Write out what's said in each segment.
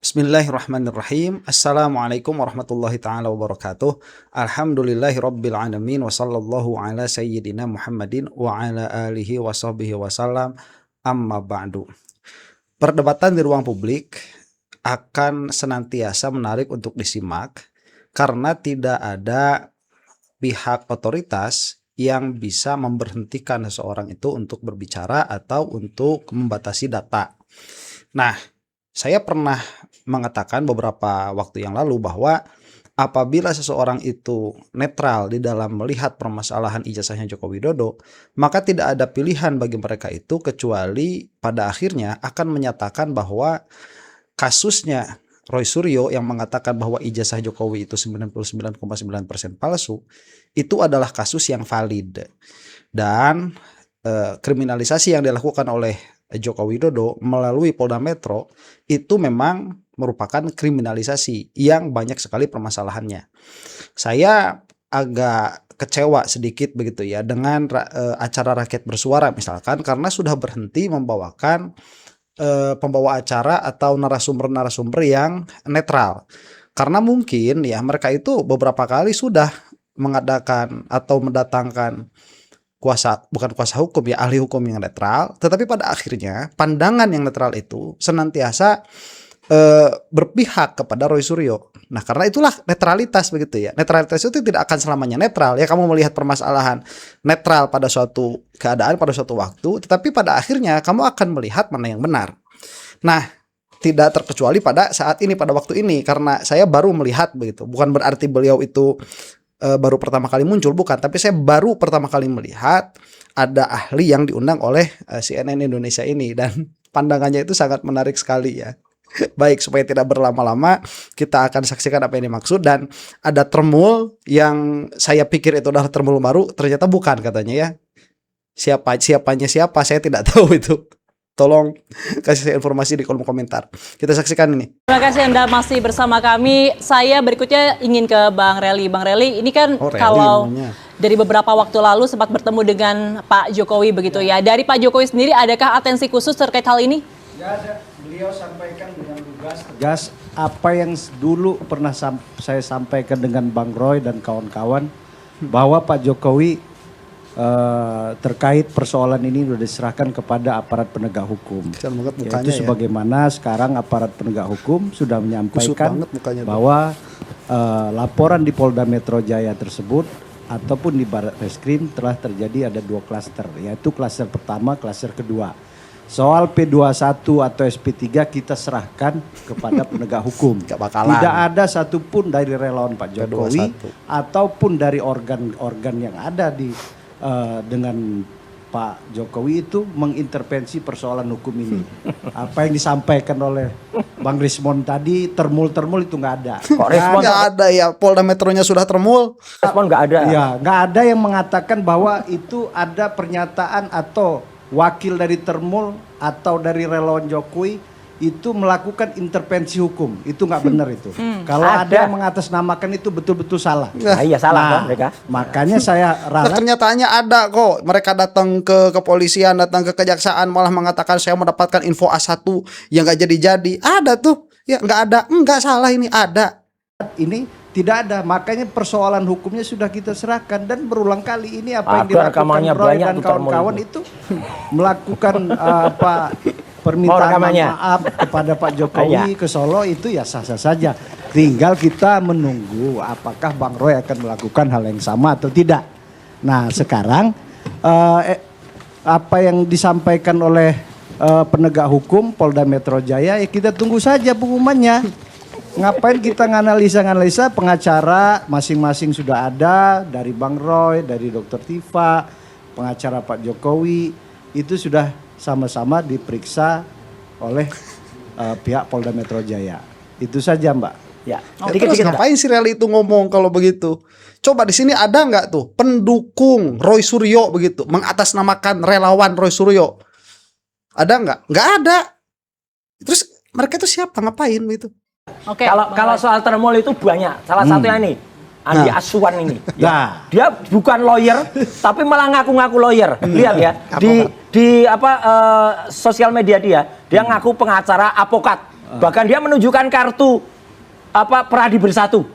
Bismillahirrahmanirrahim. Assalamualaikum warahmatullahi ta'ala wabarakatuh. Alhamdulillahi rabbil alamin. Wa sallallahu ala sayyidina Muhammadin wa ala alihi wa sahbihi wasallam. Amma ba'du. Perdebatan di ruang publik akan senantiasa menarik untuk disimak karena tidak ada pihak otoritas yang bisa memberhentikan seseorang itu untuk berbicara atau untuk membatasi data. Nah, saya pernah mengatakan beberapa waktu yang lalu bahwa apabila seseorang itu netral di dalam melihat permasalahan ijazahnya Joko Widodo, maka tidak ada pilihan bagi mereka itu kecuali pada akhirnya akan menyatakan bahwa kasusnya Roy Suryo yang mengatakan bahwa ijazah Jokowi itu 99,9% palsu, itu adalah kasus yang valid. Dan kriminalisasi yang dilakukan oleh Joko Widodo melalui Polda Metro itu memang merupakan kriminalisasi yang banyak sekali permasalahannya. Saya agak kecewa sedikit begitu ya dengan acara Rakyat Bersuara misalkan, karena sudah berhenti membawakan pembawa acara atau narasumber-narasumber yang netral. Karena mungkin ya mereka itu beberapa kali sudah mengadakan atau mendatangkan bukan kuasa hukum ya, ahli hukum yang netral, tetapi pada akhirnya pandangan yang netral itu senantiasa berpihak kepada Roy Suryo. Nah, karena itulah netralitas begitu ya. Netralitas itu tidak akan selamanya netral ya. Kamu melihat permasalahan netral pada suatu keadaan, pada suatu waktu, tetapi pada akhirnya kamu akan melihat mana yang benar. Nah, tidak terkecuali pada saat ini, pada waktu ini, karena saya baru melihat begitu. Bukan berarti beliau itu baru pertama kali muncul, bukan, tapi saya baru pertama kali melihat ada ahli yang diundang oleh CNN Indonesia ini, dan pandangannya itu sangat menarik sekali ya. Baik, supaya tidak berlama-lama, kita akan saksikan apa yang dimaksud. Dan ada termul yang saya pikir itu adalah termul baru, ternyata bukan katanya ya. Siapanya siapa saya tidak tahu itu. Tolong kasih saya informasi di kolom komentar. Kita saksikan ini. Terima kasih Anda masih bersama kami. Saya berikutnya ingin ke Bang Relly. Bang Relly, ini kan kalau dari beberapa waktu lalu sempat bertemu dengan Pak Jokowi begitu ya. Dari Pak Jokowi sendiri, adakah atensi khusus terkait hal ini? Ya ada. Beliau sampaikan dengan tegas apa yang dulu pernah saya sampaikan dengan Bang Roy dan kawan-kawan, bahwa Pak Jokowi terkait persoalan ini sudah diserahkan kepada aparat penegak hukum. Yaitu sebagaimana sekarang aparat penegak hukum sudah menyampaikan bahwa laporan di Polda Metro Jaya tersebut ataupun di Barreskrim telah terjadi ada 2 klaster, yaitu klaster pertama, klaster kedua. Soal P21 atau SP3 kita serahkan kepada penegak hukum. Tidak ada satupun dari relawan Pak Jokowi ataupun dari organ-organ yang ada di dengan Pak Jokowi itu mengintervensi persoalan hukum ini. Apa yang disampaikan oleh Bang Rismon tadi, termul-termul itu nggak ada. Kok Rismon nggak ada ya? Polda Metronya sudah termul. Rismon nggak ada. Ya, nggak ada yang mengatakan bahwa itu ada pernyataan atau wakil dari termul atau dari relawan Jokowi itu melakukan intervensi hukum. Itu nggak benar itu. Kalau ada yang mengatasnamakan itu betul-betul salah. Nah, iya salah mereka. Makanya saya ralat. Kenyataannya ada kok. Mereka datang ke kepolisian, datang ke kejaksaan, malah mengatakan saya mendapatkan info A1 yang nggak jadi-jadi. Ada tuh. Ya nggak ada. Nggak salah, ini ada. Ini tidak ada. Makanya persoalan hukumnya sudah kita serahkan. Dan berulang kali ini apa yang dilakukan Roy dan kawan-kawan itu melakukan permintaan maaf kepada Pak Jokowi ke Solo itu ya sah-sah saja. Tinggal kita menunggu apakah Bang Roy akan melakukan hal yang sama atau tidak. Nah sekarang apa yang disampaikan oleh penegak hukum Polda Metro Jaya ya kita tunggu saja pengumumannya. Ngapain kita nganalisa pengacara masing-masing sudah ada, dari Bang Roy, dari Dr. Tifa, pengacara Pak Jokowi itu sudah sama-sama diperiksa oleh pihak Polda Metro Jaya. Itu saja Mbak. Ya. Terus ngapain si Relly itu ngomong kalau begitu? Coba di sini ada nggak tuh pendukung Roy Suryo begitu mengatasnamakan relawan Roy Suryo? Ada nggak? Nggak ada. Terus mereka itu siapa, ngapain gitu? Oke. Kalau soal termul itu banyak. Salah satunya ini Andi Aswan ini. Ya. Dia bukan lawyer tapi malah ngaku-ngaku lawyer. Lihat ya. Di sosial media dia ngaku pengacara avokat. Bahkan dia menunjukkan kartu Pradi Bersatu.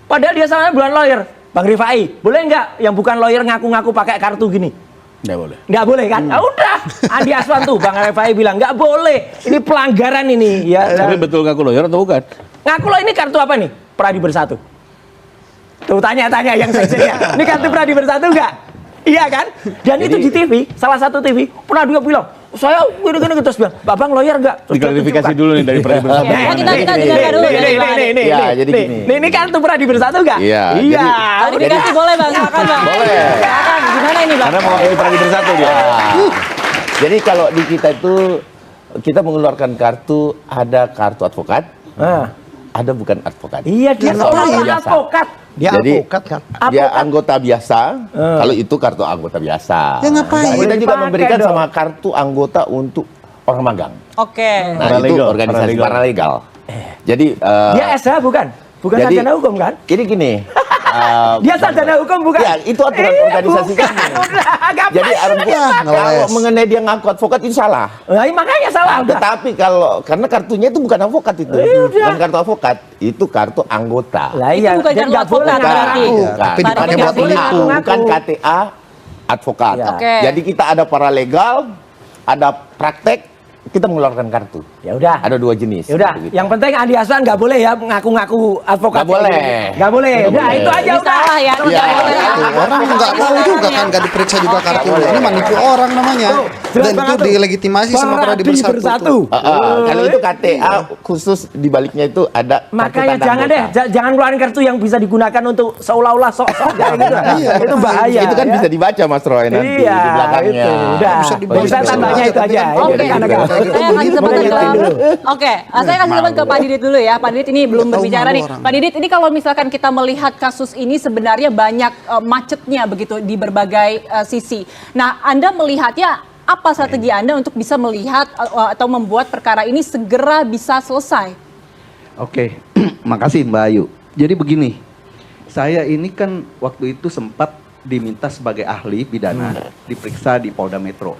Padahal dia sama bukan lawyer. Bang Rifai, boleh nggak yang bukan lawyer ngaku-ngaku pakai kartu gini? Nggak boleh. Nggak boleh kan? Nah, udah. Andi Aswan tuh, Bang Rifai bilang nggak boleh. Ini pelanggaran ini. Ya. Tapi betul ngaku lawyer atau bukan? Ngaku lo ini kartu apa nih? Pradi Bersatu. Tuh tanya-tanya yang saya. Ini kartu Pradi Bersatu nggak? Iya kan? Dan itu di TV, salah satu TV pernah dia bilang, saya gini-gini terus bilang, Babang lawyer nggak? Diklarifikasi dulu nih dari Pradi Bersatu. Kita dengarkan dulu. Ya, jadi gini. Ini kartu Pradi Bersatu nggak? Iya. Klarifikasi boleh Bang, silakan Bang. Boleh. Silakan, gimana ini Bang? Karena mewakili Pradi Bersatu dia. Jadi kalau di kita itu kita mengeluarkan kartu, ada kartu advokat, ada bukan advokat. Iya, dia seorang advokat. Dia Jadi, advokat kan? Dia anggota biasa. Kalau itu kartu anggota biasa. Ya ngapain? Kita juga Dipakai memberikan dong. sama kartu anggota untuk orang magang. Oke. Nah, itu Paralegal, organisasi paralegal. paralegal. Jadi Dia SH bukan? Bukan jadi- sarjana hukum kan? gini. Dia sarjana hukum bukan? Ya, itu aturan organisasi bukan. kami. Udah, gampang. Jadi kalau ngeles. mengenai dia ngaku advokat itu salah. Nah, makanya salah. Udah. Tetapi karena kartunya itu bukan advokat itu, bukan kartu advokat, itu kartu anggota. Lah iya, Itu bukan dan kartu nggak boleh advokat berarti. ngaku. Bukan. Tapi dipakai Berarti buat nggak boleh menipu. ngaku-ngaku. Bukan KTA advokat. Ya. Oke. Jadi kita ada paralegal, ada praktek, kita mengeluarkan kartu. Ya udah. Ada dua jenis. Ya udah, Begitu. yang penting Andi Aswan nggak boleh ya ngaku-ngaku advokat. Nggak boleh. Nggak boleh. Nggak Udah, boleh. itu aja Ini udah. salah ya. Iya, Nggak boleh. Itu orang nggak tahu juga kan, nggak diperiksa juga kartunya. Ini manipu orang namanya. Jelas Dan itu banget tuh. dilegitimasi sama Pradi Bersatu. tuh. Kalau itu KTA khusus di baliknya itu ada kartu Makanya tanda jangan deh, anggota. jangan keluarin kartu yang bisa digunakan untuk seolah-olah sok-sok kayak gitu. Iya, Itu bahaya. Itu kan ya. bisa dibaca Mas Roy nanti Iya, di belakangnya. itu. Udah. Bisa dibaca, Bisa bisa tambahnya dibaca, itu tapi aja. kan Ini Oke, anak-anak. saya kasih Boleh kesempatan nyetain dulu. Oke, saya kasih kesempatan ke Pak Didit dulu ya. Pak Didit ini belum Nggak tahu berbicara malu nih. orang. Pak Didit, ini kalau misalkan kita melihat kasus ini sebenarnya banyak macetnya begitu di berbagai sisi. Nah, Anda melihatnya apa strategi Anda untuk bisa melihat atau membuat perkara ini segera bisa selesai? Oke, makasih Mbak Ayu. Jadi begini, saya ini kan waktu itu sempat diminta sebagai ahli pidana, diperiksa di Polda Metro.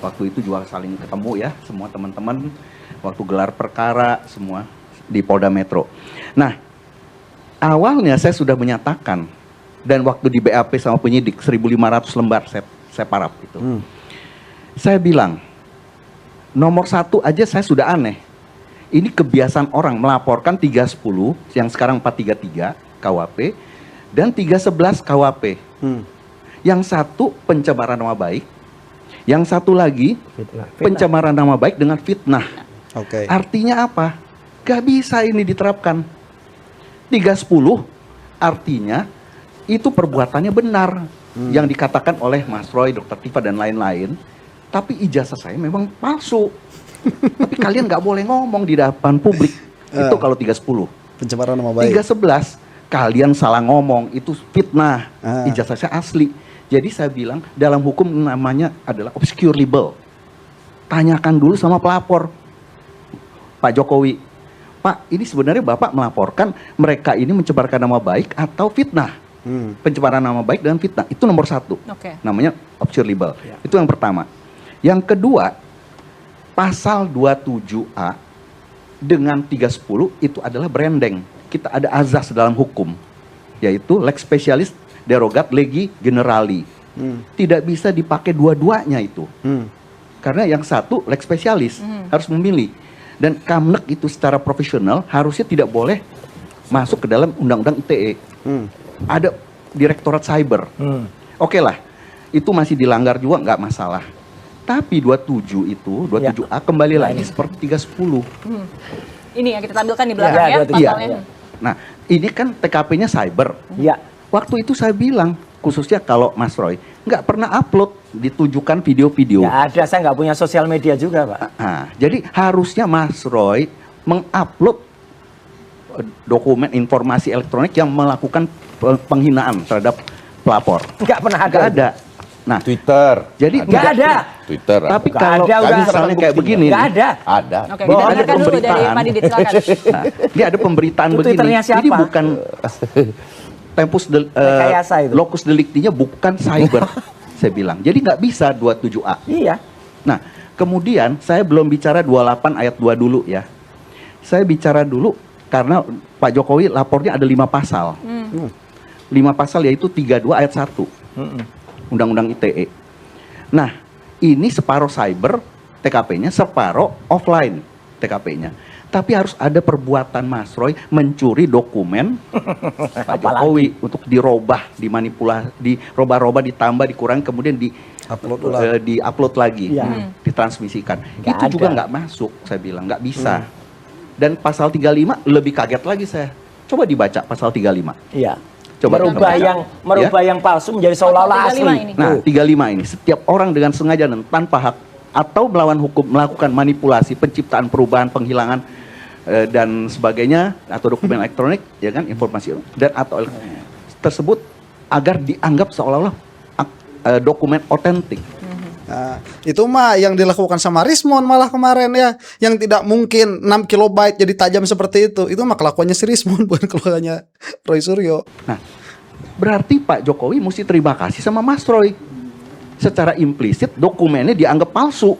Waktu itu juga saling ketemu ya, semua teman-teman, waktu gelar perkara, semua di Polda Metro. Nah, awalnya saya sudah menyatakan, dan waktu di BAP sama penyidik, 1.500 lembar saya parap itu. Saya bilang, nomor satu aja saya sudah aneh. Ini kebiasaan orang melaporkan 310 yang sekarang 433 KWP dan 311 KWP. Yang satu pencemaran nama baik, yang satu lagi pencemaran nama baik dengan fitnah. Oke. Artinya apa? Gak bisa ini diterapkan. 310 artinya itu perbuatannya benar yang dikatakan oleh Mas Roy, Dr. Tifa dan lain-lain. Tapi ijazah saya memang palsu. Tapi kalian nggak boleh ngomong di depan publik. Itu kalau 310. Pencemaran nama baik. 311 kalian salah ngomong, itu fitnah. Ah. Ijazah saya asli. Jadi saya bilang dalam hukum namanya adalah obscure libel. Tanyakan dulu sama pelapor, Pak Jokowi. Pak, ini sebenarnya Bapak melaporkan mereka ini mencemarkan nama baik atau fitnah? Pencemaran nama baik dan fitnah. Itu nomor satu. Oke. Namanya obscure libel. Itu yang pertama. Yang kedua, pasal 27A dengan 310 itu adalah branding. Kita ada azas dalam hukum, yaitu lex specialis derogat legi generali. Tidak bisa dipakai dua-duanya itu. Karena yang satu lex specialis harus memilih. Dan Kamnek itu secara profesional harusnya tidak boleh masuk ke dalam undang-undang ITE. Ada direktorat cyber. Oke lah, itu masih dilanggar juga nggak masalah. Tapi 27 itu, 27A kembali lagi seperti 310. Ini yang kita tampilkan di belakang ya, pasalnya. Iya. Nah, ini kan TKP-nya cyber. Iya. Waktu itu saya bilang, khususnya kalau Mas Roy, nggak pernah upload, ditujukan video-video. Nggak ada, saya nggak punya sosial media juga, Pak. Nah, jadi harusnya Mas Roy mengupload dokumen informasi elektronik yang melakukan penghinaan terhadap pelapor. Nggak pernah ada. Nggak ada. Nah, Twitter. jadi Nggak ada. Twitter. Tapi Nggak kalau ada, udah. misalnya kayak begini, Nggak nih, ada. Ada. Oke, Bahwa kita ada dengarkan dulu dari pemberitaan. Pak Didit, silakan. nah, ini ada pemberitaan Itu begini. Twitternya siapa? Ini bukan tempus Rekayasa itu. locus delictinya bukan cyber, saya bilang. Jadi nggak bisa 27A. Iya. Nah, kemudian saya belum bicara 28 ayat 2 dulu ya. Saya bicara dulu karena Pak Jokowi lapornya ada 5 pasal. 5 pasal yaitu 32 ayat 1. Undang-Undang ITE. Nah, ini separuh cyber TKP-nya, separuh offline TKP-nya. Tapi harus ada perbuatan Mas Roy mencuri dokumen Pak Jokowi untuk dirobah, dimanipulasi, dirobah-robah, ditambah, dikurangi, kemudian di-upload lagi, ditransmisikan. Itu juga nggak masuk, saya bilang, nggak bisa. Dan pasal 35 lebih kaget lagi saya. Coba dibaca pasal 35. Iya. Coba merubah yang palsu menjadi seolah-olah asli. Nah, 35 ini, setiap orang dengan sengaja dan tanpa hak atau melawan hukum melakukan manipulasi, penciptaan, perubahan, penghilangan dan sebagainya atau dokumen elektronik, ya kan, informasi dan atau tersebut agar dianggap seolah-olah dokumen otentik. Nah, itu mah yang dilakukan sama Rismon malah kemarin ya, yang tidak mungkin 6 kilobyte jadi tajam seperti itu. Itu mah kelakuannya si Rismon, bukan kelakuannya Roy Suryo. Nah, berarti Pak Jokowi mesti terima kasih sama Mas Roy. Secara implisit dokumennya dianggap palsu.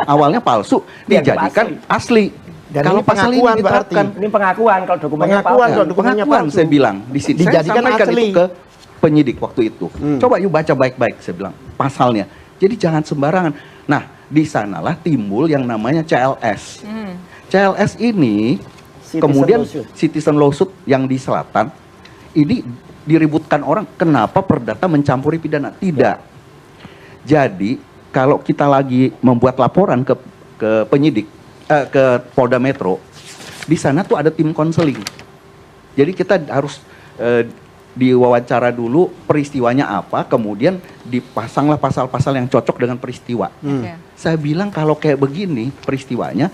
Awalnya palsu, dijadikan asli. Dan kalau ini pasal ini pengakuan diterapkan, Ini pengakuan kalau dokumennya pengakuan saya bilang di sini. Saya Dijadikan sampaikan asli. itu ke penyidik waktu itu. Coba yuk baca baik-baik, saya bilang pasalnya. Jadi jangan sembarangan. Nah, di sanalah timbul yang namanya CLS. CLS ini kemudian citizen lawsuit yang di selatan ini diributkan orang, kenapa perdata mencampuri pidana? Tidak. Jadi kalau kita lagi membuat laporan ke penyidik, ke Polda Metro, di sana tuh ada tim konseling. Jadi kita harus diwawancara dulu peristiwanya apa, kemudian dipasanglah pasal-pasal yang cocok dengan peristiwa. Saya bilang kalau kayak begini peristiwanya,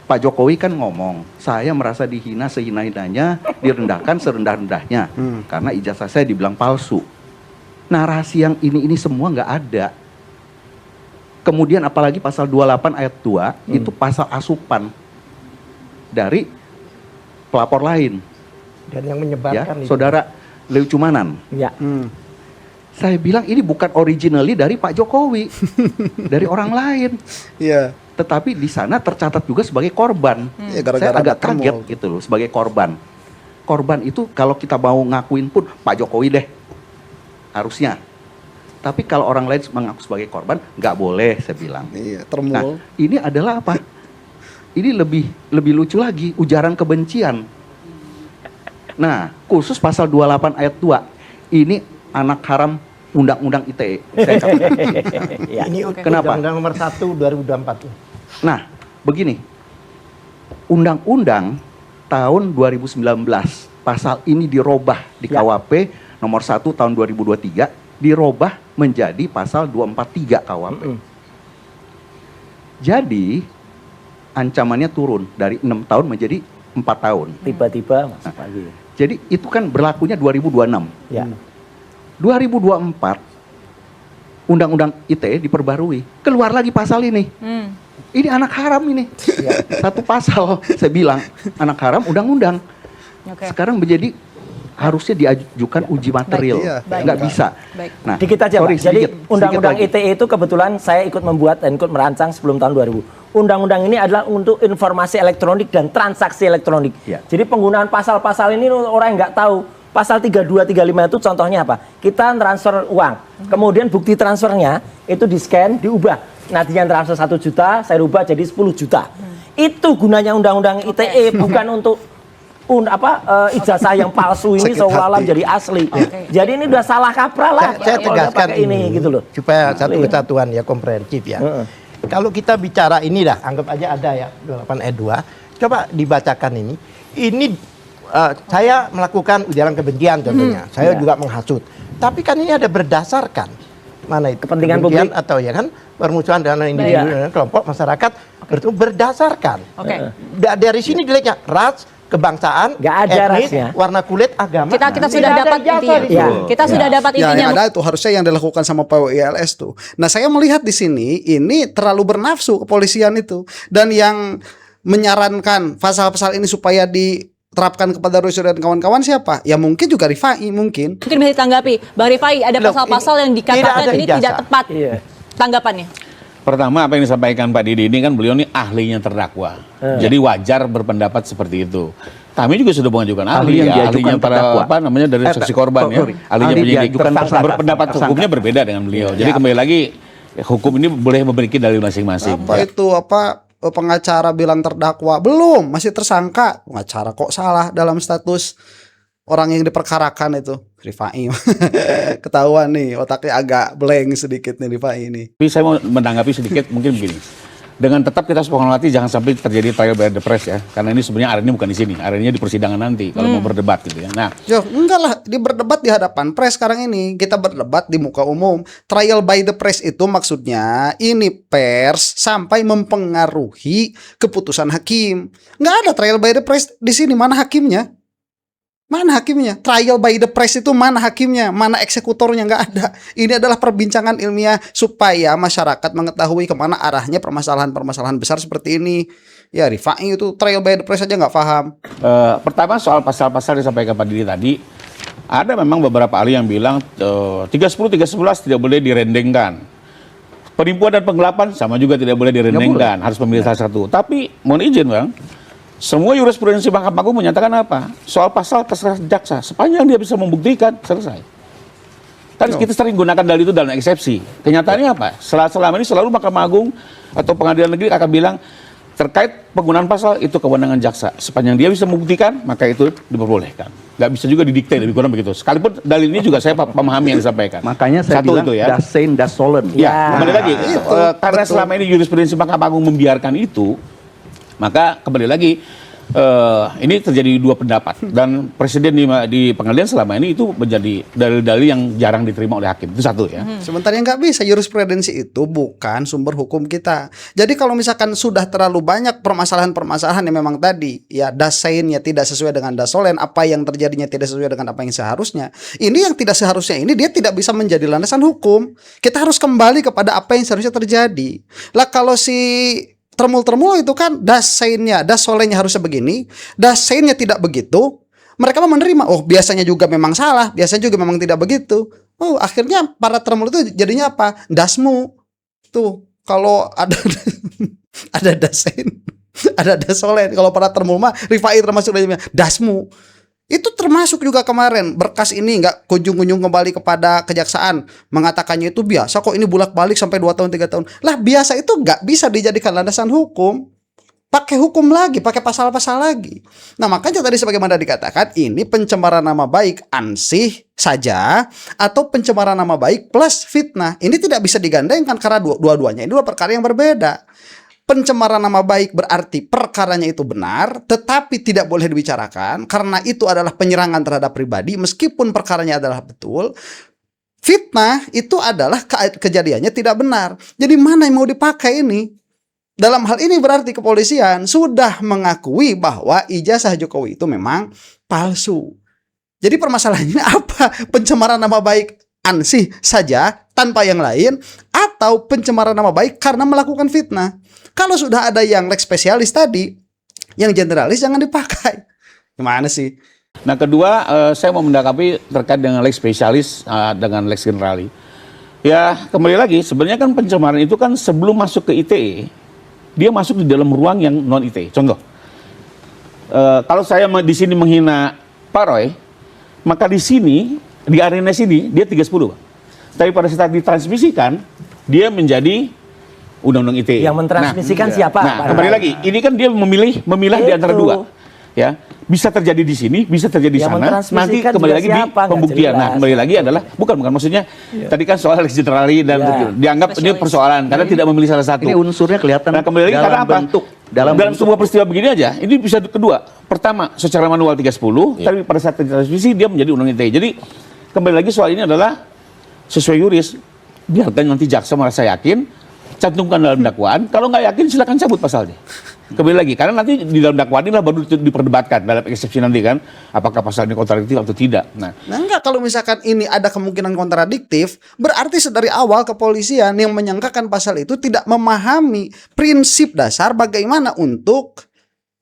Pak Jokowi kan ngomong, saya merasa dihina sehina-hinanya, direndahkan serendah-rendahnya, karena ijazah saya dibilang palsu. Narasi yang ini semua nggak ada. Kemudian apalagi pasal 28 ayat 2 itu pasal asupan dari pelapor lain. Dan yang menyebarkan ya, Saudara Leu Cumanan. Ya. Saya bilang ini bukan originally dari Pak Jokowi, dari orang lain. Iya. Tetapi di sana tercatat juga sebagai korban. Ya, Saya agak kaget gitu loh, sebagai korban. Korban itu kalau kita mau ngakuin pun Pak Jokowi deh, harusnya. Tapi kalau orang lain mengaku sebagai korban, nggak boleh, saya bilang. Iya, termul. Nah, ini adalah apa? Ini lebih lucu lagi, ujaran kebencian. Nah, khusus pasal 28 ayat 2, ini anak haram undang-undang ITE. Saya katakan. Ini Kenapa? Undang-Undang nomor 1 2024. Nah, begini. Undang-undang tahun 2019, pasal ini dirubah di KWP nomor 1 tahun 2023, dirubah menjadi pasal 243 KWP. Jadi ancamannya turun dari 6 tahun menjadi 4 tahun. Tiba-tiba masuk lagi. Jadi itu kan berlakunya 2026. Ya. 2024 Undang-Undang ITE diperbarui. Keluar lagi pasal ini. Ini anak haram ini. Satu pasal saya bilang anak haram undang-undang. Sekarang menjadi harusnya diajukan uji material, nggak bisa. Nah, dikit aja, Pak. Jadi Undang-Undang ITE itu kebetulan saya ikut membuat dan ikut merancang sebelum tahun 2000. Undang-undang ini adalah untuk informasi elektronik dan transaksi elektronik. Jadi penggunaan pasal-pasal ini orang nggak tahu. Pasal 32, 35 itu contohnya apa? Kita transfer uang, kemudian bukti transfernya itu di-scan, diubah. Nantinya transfer 1 juta, saya ubah jadi 10 juta. Itu gunanya Undang-Undang ITE, bukan untuk ijazah yang palsu ini seolah-olah jadi asli. Jadi ini udah salah kaprah lah. Saya tegaskan ini gitu loh. Supaya satu kesatuan ya komprehensif ya. Kalau kita bicara ini dah, anggap aja ada ya 28 ayat 2. Coba dibacakan ini. Ini saya melakukan ujaran kebencian contohnya. Saya juga menghasut. Tapi kan ini ada berdasarkan. Mana itu? Kepentingan publik atau ya kan permusuhan dengan individu dan kelompok masyarakat berdasarkan. Dari sini dilihatnya ras, kebangsaan, nggak ada etnis, rasnya, warna kulit, agama. Kita sudah dapat intinya. Kita sudah dapat intinya. Yang ada itu harusnya yang dilakukan sama PWILS tuh. Nah, saya melihat di sini ini terlalu bernafsu kepolisian itu, dan yang menyarankan pasal-pasal ini supaya diterapkan kepada Roy Suryo dan kawan-kawan siapa? Ya mungkin juga Rifai mungkin. Mungkin bisa ditanggapi, Bang Rifai, ada pasal-pasal yang dikatakan ini tidak tepat. Tanggapannya? Pertama, apa yang disampaikan Pak Didi ini kan beliau ini ahlinya terdakwa. Jadi wajar berpendapat seperti itu. Kami juga sudah mengajukan ahli, ahlinya para apa namanya dari saksi korban ya, ahlinya penyidik. Berpendapat hukumnya berbeda dengan beliau. Jadi kembali lagi hukum ini boleh memiliki dalil masing-masing. Apa itu pengacara bilang terdakwa, belum, masih tersangka. Pengacara kok salah dalam status orang yang diperkarakan itu. Rifai ketahuan nih otaknya agak blank sedikit nih Rifai ini. Tapi saya mau menanggapi sedikit mungkin begini. Dengan tetap kita harus menghormati jangan sampai terjadi trial by the press ya. Karena ini sebenarnya arenanya bukan di sini, arenanya di persidangan nanti kalau mau berdebat gitu ya. Nah, enggak lah, di berdebat di hadapan press sekarang ini. Kita berdebat di muka umum. Trial by the press itu maksudnya ini pers sampai mempengaruhi keputusan hakim. Enggak ada trial by the press di sini, mana hakimnya? Mana hakimnya? Trial by the press itu mana hakimnya? Mana eksekutornya? Nggak ada. Ini adalah perbincangan ilmiah supaya masyarakat mengetahui kemana arahnya permasalahan-permasalahan besar seperti ini. Ya Rifai itu trial by the press aja nggak paham. Pertama soal pasal-pasal yang disampaikan Pak Didi tadi, ada memang beberapa ahli yang bilang 310, 311 tidak boleh direndengkan. Penipuan dan penggelapan sama juga tidak boleh direndengkan, harus memilih salah satu. Tapi mohon izin Bang, semua jurisprudensi Mahkamah Agung menyatakan apa? Soal pasal terserah jaksa, sepanjang dia bisa membuktikan, selesai. Kan kita sering gunakan dalil itu dalam eksepsi. Kenyataannya apa? Selama ini selalu Mahkamah Agung atau pengadilan negeri akan bilang terkait penggunaan pasal itu kewenangan jaksa. Sepanjang dia bisa membuktikan, maka itu diperbolehkan. Nggak bisa juga didikte, lebih kurang begitu. Sekalipun dalil ini juga saya memahami yang disampaikan. Makanya saya satu bilang itu ya. das sein, das sollen. Ya, kembali lagi. Karena selama ini jurisprudensi Mahkamah Agung membiarkan itu, maka kembali lagi ini terjadi dua pendapat dan presiden di pengadilan selama ini itu menjadi dalil-dalil yang jarang diterima oleh hakim. Itu satu ya. Sementara yang nggak bisa, jurisprudensi itu bukan sumber hukum kita. Jadi kalau misalkan sudah terlalu banyak permasalahan-permasalahan yang memang tadi ya das seinnya tidak sesuai dengan das solen, apa yang terjadinya tidak sesuai dengan apa yang seharusnya. Ini yang tidak seharusnya ini dia tidak bisa menjadi landasan hukum. Kita harus kembali kepada apa yang seharusnya terjadi. Lah kalau si termul-termul itu kan das seinnya, das solennya harusnya begini, das seinnya tidak begitu. Mereka menerima, oh biasanya juga memang salah, biasanya juga memang tidak begitu. Oh akhirnya para termul itu jadinya apa? Dasmu. Tuh kalau ada ada das sein, ada das solen. Kalau para termul mah Rifai termasuk dalamnya dasmu. Itu termasuk juga kemarin berkas ini nggak kunjung-kunjung kembali kepada kejaksaan, mengatakannya itu biasa kok, ini bolak-balik sampai 2 tahun 3 tahun. Lah biasa itu nggak bisa dijadikan landasan hukum. Pakai hukum lagi, pakai pasal-pasal lagi. Nah makanya tadi sebagaimana dikatakan ini pencemaran nama baik ansih saja atau pencemaran nama baik plus fitnah. Ini tidak bisa digandengkan karena dua-duanya ini dua perkara yang berbeda. Pencemaran nama baik berarti perkaranya itu benar, tetapi tidak boleh dibicarakan karena itu adalah penyerangan terhadap pribadi meskipun perkaranya adalah betul. Fitnah itu adalah kejadiannya tidak benar. Jadi mana yang mau dipakai ini? Dalam hal ini berarti kepolisian sudah mengakui bahwa ijazah Jokowi itu memang palsu. Jadi permasalahannya apa? Pencemaran nama baik ansih saja tanpa yang lain atau pencemaran nama baik karena melakukan fitnah. Kalau sudah ada yang lex spesialis tadi, yang generalis jangan dipakai. Gimana sih? Nah kedua, saya mau mendakapi terkait dengan lex spesialis dengan lex generali. Ya kembali lagi, sebenarnya kan pencemaran itu kan sebelum masuk ke ITE, dia masuk di dalam ruang yang non ITE. Contoh, kalau saya di sini menghina Pak Roy, maka di sini di arena sini dia 310. Tapi pada saat ditransmisikan, dia menjadi undang-undang ITE. Yang mentransmisikan siapa? Nah, kembali lagi, ini kan dia memilah di antara dua. Ya, bisa terjadi di sini, bisa terjadi di sana. Nanti kembali lagi di pembuktian. Nah, kembali lagi adalah bukan maksudnya tadi kan soal lex generali dan dianggap ini persoalan karena tidak memilih salah satu. Ini unsurnya kelihatan. Nah, kembali lagi karena apa? Bentuk, dalam sebuah peristiwa begini aja, ini bisa kedua. Pertama, secara manual 310, tapi pada saat transmisi dia menjadi undang ITE. Jadi kembali lagi soal ini adalah sesuai yuris. Biarkan nanti jaksa merasa yakin, cantumkan dalam dakwaan. Kalau nggak yakin silakan cabut pasalnya. Kembali lagi, karena nanti di dalam dakwaan inilah baru diperdebatkan dalam eksepsi nanti kan, apakah pasal ini kontradiktif atau tidak. Nah enggak, kalau misalkan ini ada kemungkinan kontradiktif, berarti dari awal kepolisian yang menyangkakan pasal itu tidak memahami prinsip dasar bagaimana untuk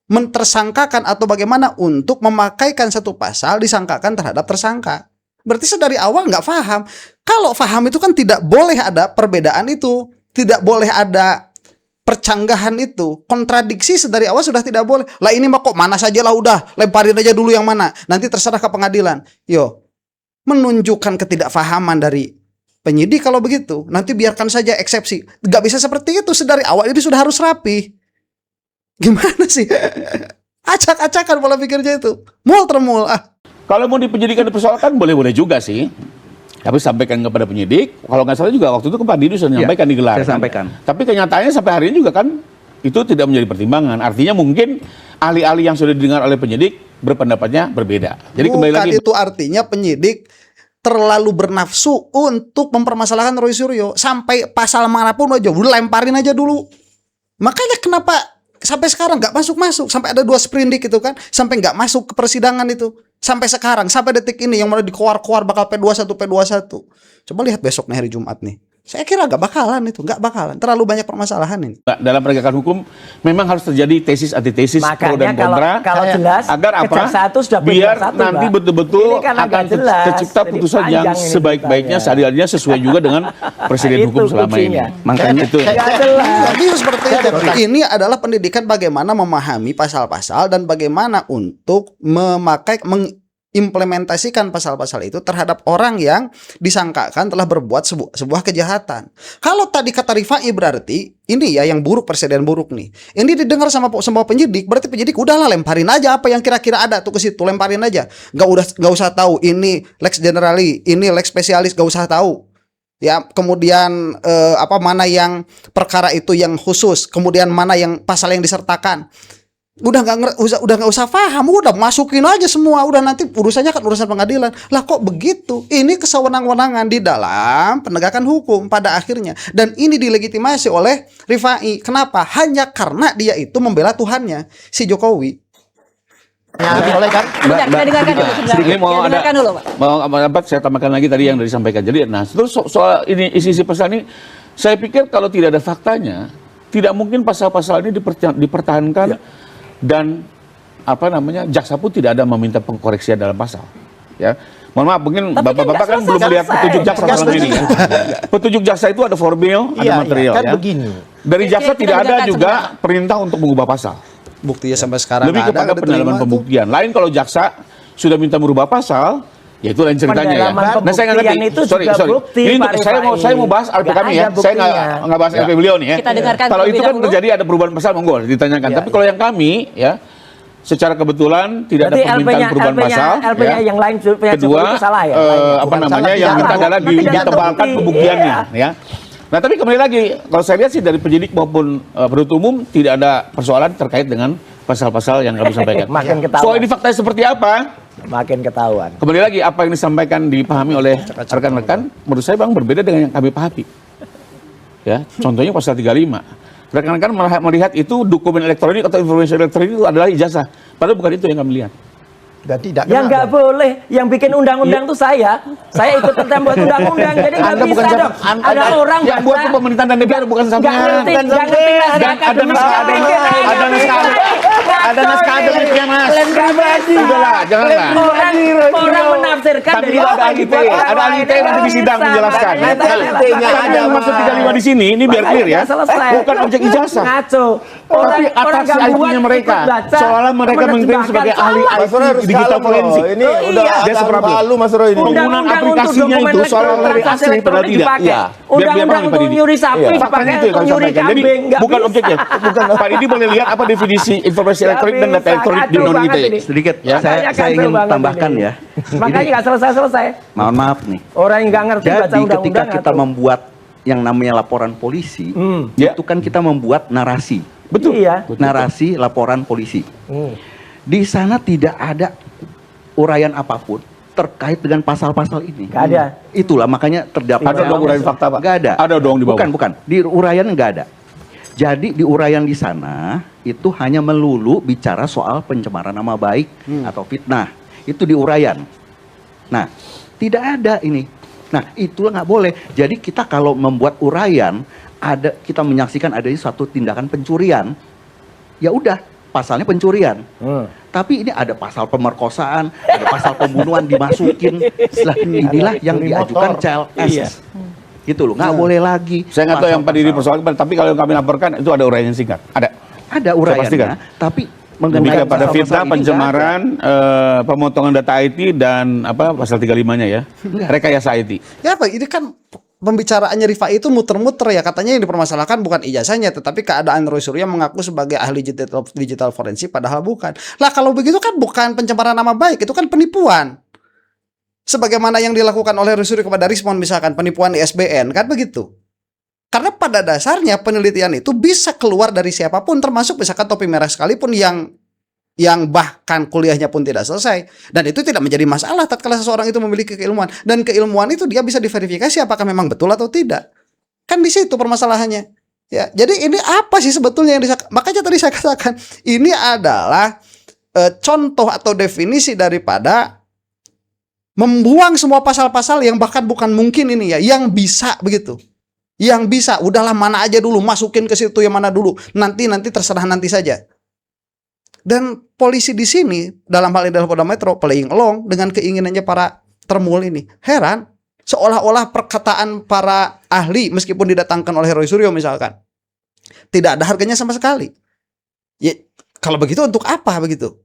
mentersangkakan atau bagaimana untuk memakaikan satu pasal disangkakan terhadap tersangka. Berarti dari awal nggak paham. Kalau paham itu kan tidak boleh ada perbedaan itu. tidak boleh ada percanggahan itu, kontradiksi sedari awal sudah tidak boleh. Lah ini mah kok mana saja lah, udah lemparin aja dulu yang mana, nanti terserah ke pengadilan. Yo, menunjukkan ketidakfahaman dari penyidik kalau begitu. Nanti biarkan saja eksepsi. Gak bisa seperti itu, sedari awal ini sudah harus rapi. Gimana sih? Acak-acakan pola pikirnya itu. Mul termul. Kalau mau di penyidikan dipersoalkan boleh-boleh juga sih. Tapi sampaikan kepada penyidik, kalau nggak salah juga waktu itu Pak Didi sudah menyampaikan di gelar. Saya sampaikan. Tapi kenyataannya sampai hari ini juga kan itu tidak menjadi pertimbangan. Artinya mungkin ahli-ahli yang sudah didengar oleh penyidik berpendapatnya berbeda. Jadi kembali lagi itu artinya penyidik terlalu bernafsu untuk mempermasalahkan Roy Suryo. Sampai pasal manapun aja, udah lemparin aja dulu. Makanya kenapa sampai sekarang nggak masuk-masuk, sampai ada 2 sprindik itu kan, sampai nggak masuk ke persidangan itu. Sampai sekarang, sampai detik ini yang mulai dikeluar-keluar bakal P21. Coba lihat besok nih hari Jumat nih. Saya kira nggak bakalan. Terlalu banyak permasalahan ini. dalam penegakan hukum memang harus terjadi tesis antitesis, pro dan Makanya kontra. kalau jelas Agar apa? kejaksaan itu sudah Biar P21, nanti Pak. betul-betul Ini kan akan agak jelas. tercipta Jadi putusan yang panjang ini sebaik-baiknya, ceritanya. seadil-adilnya sesuai juga dengan presiden Itu hukum selama ini. kuncinya. Makanya itu. Jadi seperti itu. Ini adalah pendidikan bagaimana memahami pasal-pasal dan bagaimana untuk mengimplementasikan pasal-pasal itu terhadap orang yang disangkakan telah berbuat sebuah kejahatan. Kalau tadi kata Rifai berarti ini ya yang buruk, presiden buruk nih. Ini didengar sama semua penyidik, berarti penyidik udahlah lemparin aja apa yang kira-kira ada tuh ke situ, lemparin aja. Gak usah tahu ini lex generali, ini lex spesialis, gak usah tahu. Ya, kemudian mana yang perkara itu yang khusus, kemudian mana yang pasal yang disertakan. Udah nggak usah paham, udah masukin aja semua, udah nanti urusannya kan urusan pengadilan. Lah kok begitu? Ini kesewenang-wenangan di dalam penegakan hukum pada akhirnya, dan ini dilegitimasi oleh Rifai. Kenapa? Hanya karena dia itu membela Tuhannya, si Jokowi. Boleh kan? Kita dengarkan dulu. Ini Mau saya tambahkan lagi tadi yang disampaikan. Jadi, nah terus soal ini isi pasal ini, saya pikir kalau tidak ada faktanya, tidak mungkin pasal-pasal ini dipertahankan. Dan jaksa pun tidak ada meminta pengkoreksian dalam pasal, ya. Mohon maaf, mungkin bapak-bapak kan belum melihat petunjuk jaksa selama ini. Petunjuk jaksa itu ada formil, ada material, kan ya. begini. Dari jaksa tidak ada juga perintah untuk mengubah pasal. Buktinya sampai sekarang Lebih kepada pendalaman pembuktian. Lain kalau jaksa sudah minta merubah pasal, ya itu lain ceritanya ya. Pendalaman Nah, saya nggak ngerti. itu juga bukti, Ini Pak saya mau bahas LP Nggak kami ada ya. Saya nggak bahas LP beliau nih ya. Kita dengarkan Kalau itu terlebih kan dahulu. terjadi ada perubahan pasal, monggo ditanyakan. Tapi kalau yang kami ya, secara kebetulan tidak ada permintaan perubahan pasal. LP-nya yang lain, Kedua, itu salah ya. yang minta adalah ditebalkan pembuktiannya ya. Nah, tapi kembali lagi, kalau saya lihat sih dari penyidik maupun penuntut umum tidak ada persoalan terkait dengan pasal-pasal yang kami sampaikan. Makin ketahuan. Soal ini faktanya seperti apa? Makin ketahuan. Kembali lagi, apa yang disampaikan dipahami oleh rekan-rekan, menurut saya Bang berbeda dengan yang kami pahami. Ya, contohnya pasal 35. Rekan-rekan melihat itu dokumen elektronik atau informasi elektronik itu adalah ijazah. Padahal bukan itu yang kami lihat. Dan tidak Yang nggak boleh, yang bikin undang-undang tuh saya ikut tentang buat undang-undang, jadi nggak bisa dong. Ada orang yang buat itu pemerintahan dan DPR bukan sampean. nggak ngerti Dan ada naskah akademiknya Mas. Udahlah, janganlah. Orang menafsirkan dari Ada ahli ITE, ada ahli ITE nanti di sidang menjelaskan. ITE-nya ada. Maksud 35 di sini, ini biar clear ya. Bukan objek ijazah. Ngaco. Tapi atraksi IT-nya mereka, seolah mereka mengklaim sebagai ahli IT digital forensik. Ini udah Dia seberapa lalu Mas Roy ini. Penggunaan aplikasinya itu seolah dari asli padahal tidak. Iya. Undang-undang untuk nyuri sapi Faktanya dipakai itu yang untuk kami nyuri sampaikan. Jadi kambing, nggak bukan bisa. objeknya. Pak Didi boleh lihat apa definisi informasi elektronik dan data elektronik di undang ITE. Sedikit, Ya. saya ingin tambahkan ya. Makanya nggak selesai-selesai. Mohon maaf nih. Orang yang nggak ngerti baca Jadi ketika undang-undang kita membuat yang namanya laporan polisi, itu kan kita membuat narasi. Betul. Iya. Narasi laporan polisi. Di sana tidak ada uraian apapun terkait dengan pasal-pasal ini. Nggak ada. Itulah makanya terdapat. Ada dong uraian fakta, Pak? Nggak ada. Ada dong di bawah. Bukan. Di uraian nggak ada. Jadi di uraian di sana itu hanya melulu bicara soal pencemaran nama baik atau fitnah. Itu di uraian. Nah, tidak ada ini. Nah, itulah nggak boleh. Jadi kita kalau membuat uraian, kita menyaksikan adanya suatu tindakan pencurian, ya udah pasalnya pencurian. Tapi ini ada pasal pemerkosaan, ada pasal pembunuhan dimasukin. Inilah yang diajukan CLS. Gitu loh, nggak boleh lagi. Saya nggak tahu yang Pak Didi persoalkan, tapi kalau yang kami laporkan itu ada uraian singkat. Ada uraiannya, tapi lebih mengenai kepada pasal-pasal fitnah, ini pencemaran, pemotongan data IT dan pasal 35-nya ya, rekayasa IT. Ya Pak, ini kan pembicaraannya Rifai itu muter-muter ya, katanya yang dipermasalahkan bukan ijazahnya tetapi keadaan Roy Suryo mengaku sebagai ahli digital forensik padahal bukan. Lah kalau begitu kan bukan pencemaran nama baik, itu kan penipuan. Sebagaimana yang dilakukan oleh Roy Suryo kepada Rismon misalkan, penipuan ISBN kan begitu. Karena pada dasarnya penelitian itu bisa keluar dari siapapun, termasuk misalkan topi merah sekalipun yang bahkan kuliahnya pun tidak selesai, dan itu tidak menjadi masalah tatkala seseorang itu memiliki keilmuan, dan keilmuan itu dia bisa diverifikasi apakah memang betul atau tidak. Kan di situ permasalahannya. Ya, jadi ini apa sih sebetulnya yang makanya tadi saya katakan ini adalah contoh atau definisi daripada membuang semua pasal-pasal yang bahkan bukan mungkin ini ya, yang bisa begitu. Yang bisa, udahlah mana aja dulu, masukin ke situ yang mana dulu. Nanti terserah nanti saja. Dan polisi di sini dalam hal ini adalah Polda Metro playing along dengan keinginannya para termul ini. Heran, seolah-olah perkataan para ahli meskipun didatangkan oleh Roy Suryo misalkan tidak ada harganya sama sekali. Ya, kalau begitu untuk apa begitu?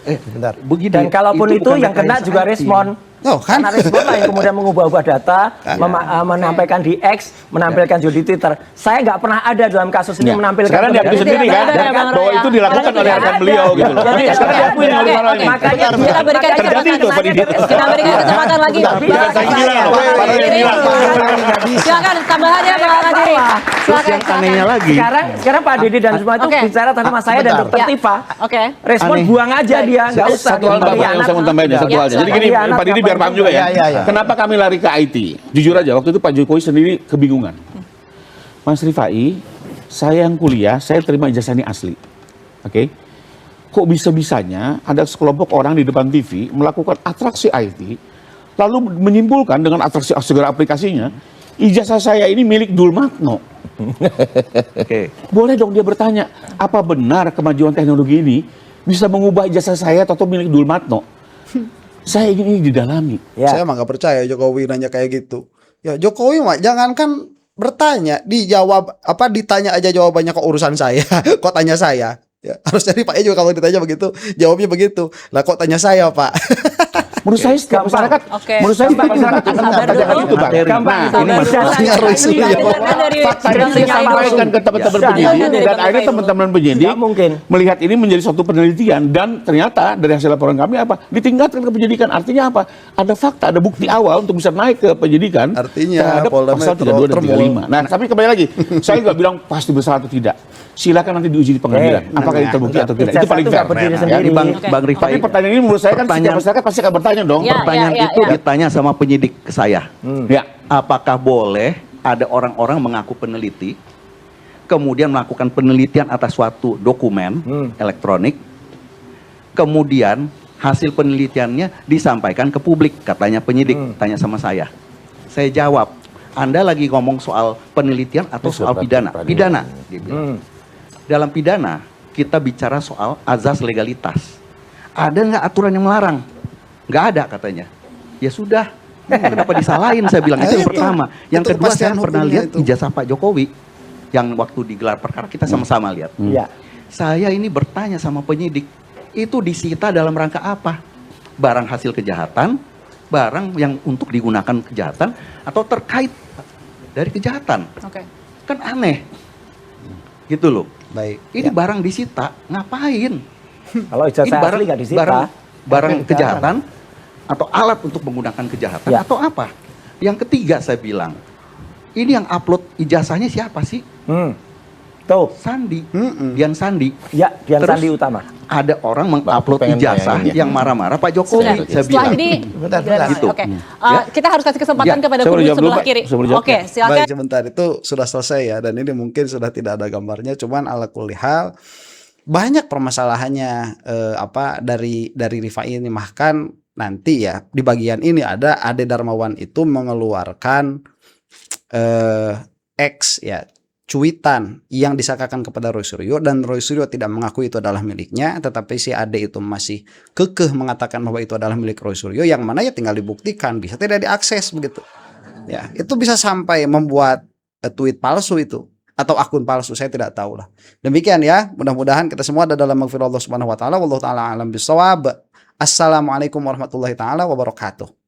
Bentar. Begini, Dan kalaupun itu yang kena juga IT. Respon. Oh, kan? Karena Respon lah yang kemudian mengubah-ubah data, menampilkan di X, menampilkan juga di Twitter. Saya nggak pernah ada dalam kasus ini menampilkan. Sekarang diakui sendiri kan, Tidak ada, bahwa itu dilakukan oleh rekan beliau gitu loh. Jadi Sekarang diakui oleh orang ini. makanya kita berikan Terjadi itu Pak Didi. Kita berikan kesempatan lagi. Bukan saya bilang, Pak Didi bilang. Silakan tambahannya Pak Kadiri. Terus yang anehnya lagi, Sekarang Pak Didi dan semua itu Oke. bicara tentang Mas saya dan Bentar. Dokter Tifa. Oke. Respon Aneh. buang aja dia, nggak usah. Satu hal Bapak yang saya mau tambahin ya, satu Ya, hal. Jadi gini, silakan. Pak Didi biar paham juga ya. Ya. Kenapa kami lari ke IT? Jujur aja, waktu itu Pak Jokowi sendiri kebingungan. Mas Rifai, saya yang kuliah, saya terima ijazah ini asli. Oke? Kok bisa-bisanya ada sekelompok orang di depan TV melakukan atraksi IT, lalu menyimpulkan dengan atraksi segala aplikasinya, ijazah saya ini milik Dulmatno. Oke. Boleh dong dia bertanya, apa benar kemajuan teknologi ini bisa mengubah ijazah saya atau milik Dulmatno? Saya ingin ini didalami. Ya. Saya mah gak percaya Jokowi nanya kayak gitu. Ya Jokowi mah jangankan bertanya, dijawab ditanya aja jawabannya kok urusan saya, kok tanya saya. Ya, harusnya Pak juga kalau ditanya begitu, jawabnya begitu. Lah kok tanya saya, Pak? Menurut saya setiap masyarakat, Oke. menurut saya setiap masyarakat akan Sabar mempertanyakan dulu. itu, Bang. Gampang. Nah, ini masalahnya Roy Suryo. fakta yang saya sampaikan ke teman-teman penyidik dan akhirnya teman-teman penyidik Nggak mungkin. melihat ini menjadi suatu penelitian dan ternyata dari hasil laporan kami ditingkatkan ke penyidikan. Artinya apa? Ada fakta, ada bukti awal untuk bisa naik ke penyidikan. Artinya terhadap Polda pasal Metro 32 dan 35. Nah, tapi kembali lagi, saya nggak bilang pasti bersalah atau tidak. Silakan nanti diuji di pengadilan. Apakah itu terbukti atau tidak? Itu paling fair. berdiri Ya, sendiri. Bang Rifai, Tapi pertanyaan ini menurut saya kan setiap masyarakat pasti akan bertanya dong. Ya. pertanyaan itu ditanya sama penyidik ke saya. Ya. Apakah boleh ada orang-orang mengaku peneliti, kemudian melakukan penelitian atas suatu dokumen elektronik, kemudian hasil penelitiannya disampaikan ke publik, katanya penyidik, tanya sama saya. Saya jawab, Anda lagi ngomong soal penelitian atau soal pidana? Pidana, dia bilang. Dalam pidana, kita bicara soal azas legalitas. Ada nggak aturan yang melarang? Nggak ada katanya. Ya sudah, kenapa disalahin? Saya bilang itu yang pertama. Yang itu kedua, saya kepastian pernah hukumnya lihat itu. ijazah Pak Jokowi yang waktu digelar perkara kita sama-sama lihat. Ya. Saya ini bertanya sama penyidik, itu disita dalam rangka apa? Barang hasil kejahatan, barang yang untuk digunakan kejahatan, atau terkait dari kejahatan. Oke. Kan aneh. Gitu loh. Baik. Ini barang disita, ngapain? Kalau Ini ijazah asli nggak disita. barang kejahatan atau alat untuk menggunakan kejahatan Ya. atau apa? Yang ketiga saya bilang, ini yang upload ijazahnya siapa sih? Tuh. Sandi, Dian Sandi. Ya, Dian Terus Sandi Utama. ada orang mengupload pengen ijazah bayangin ya. yang marah-marah Pak Jokowi. Saya Setelah bilang. ini Bentar. Gitu. Oke. Kita harus kasih kesempatan Ya, kepada saya boleh kubu jawab dulu, sebelah Pak. kiri. Saya boleh jawab, Oke, ya? silakan. Baik, sebentar itu sudah selesai ya, dan ini mungkin sudah tidak ada gambarnya, cuman ala kulli hal banyak permasalahannya dari Rifai ini, bahkan nanti ya di bagian ini ada Ade Darmawan itu mengeluarkan X ya, cuitan yang disangkakan kepada Roy Suryo, dan Roy Suryo tidak mengakui itu adalah miliknya, tetapi si Ade itu masih kekeh mengatakan bahwa itu adalah milik Roy Suryo, yang mana ya tinggal dibuktikan, bisa tidak diakses begitu. Ya, itu bisa sampai membuat tweet palsu itu atau akun palsu, saya tidak tahu lah. Demikian ya, mudah-mudahan kita semua ada dalam maghfirah Allah Subhanahu wa taala. Wallahu taala alam bisawab. Assalamualaikum warahmatullahi taala wabarakatuh.